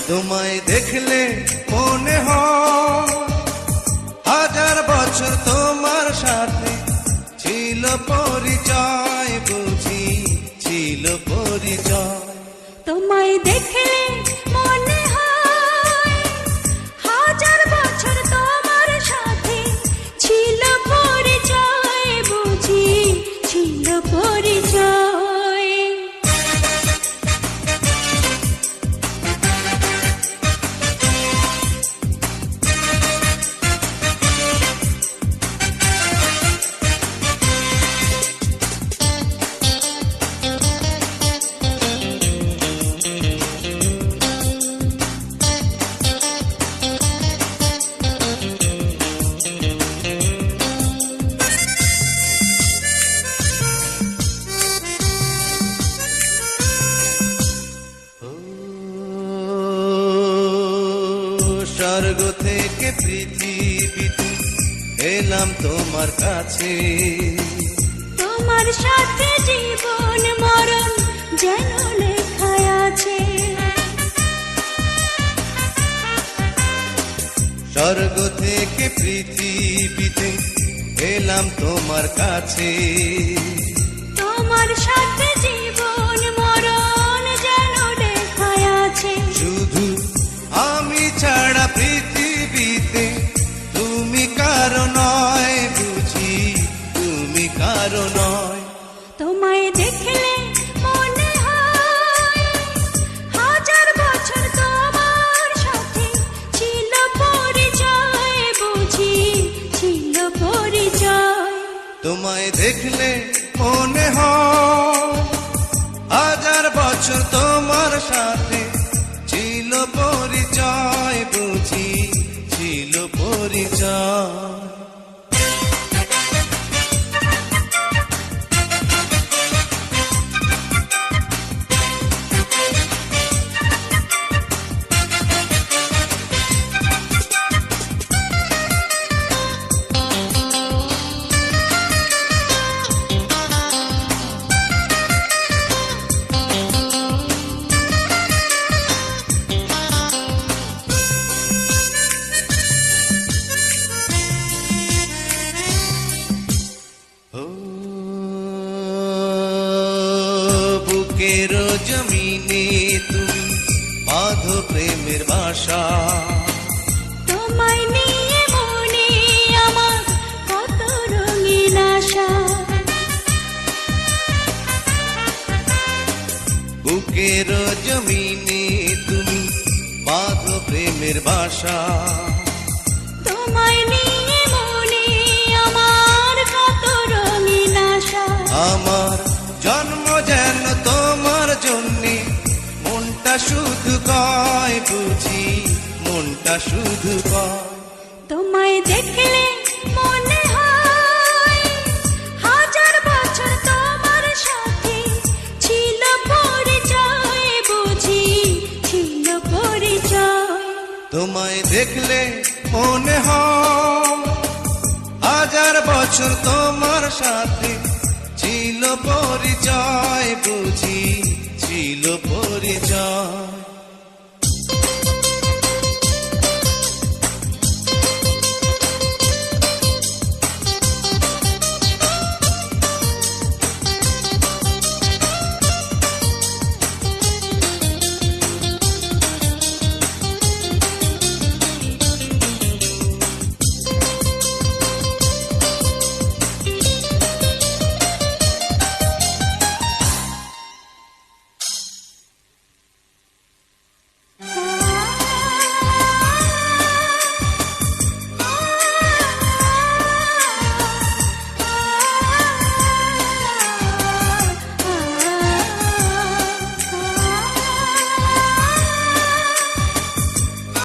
তোমায় দেখলে মনে হয় হাজার বছর তোমার সাথে ছিল পরিচয়, বুঝি ছিল পরিচয়। তোমায় দেখলে মনে হয় হাজার বছর তোমার সাথে ছিল পরিচয়, বুঝি ছিল পরিচয়। স্বর্গ থেকে পৃথিবীতে এলাম তোমার কাছে, তোমার সাথে জীবন মরণ যেন লেখা আছে। স্বর্গ থেকে পৃথিবীতে এলাম তোমার কাছে, তোমার সাথে জীবন মরণ যেন লেখা আছে। শুধু আমি ছাড়া পৃথিবীতে তুমি কারো নয়, বুঝি তুমি কারো নয়। তোমায় দেখলে মনে হয় হাজার বছর তোমার সাথে ছিল পরিচয়, বুঝি ছিল পরিচয়। তোমায় দেখলে মনে হয় হাজার বছর তোমার সাথে ছিল পরিচয়, বুঝি ছিল পরিচয়। বুকের জমিনে তুমি বাঁধো প্রেমের বাসা, তোমায় নিয়ে মনে আমার কত রঙিন আশা। বুকের জমিনে তুমি বাঁধো প্রেমের বাসা, তোমায় নিয়ে মনে আমার কত রঙিন আশা। আমার জন্ম যেন তোমার জন্যে, মনটা শুধু কয়, বুঝি মনটা শুধু কয়। তোমায় দেখলে মনে হয় হাজার বছর তোমার সাথে ছিল পরিচয়, বুঝি ছিল পরিচয়। তোমায় দেখলে মনে হয় হাজার বছর তোমার সাথে ছিল পরিচয়, বুঝি ছিল পরিচয়।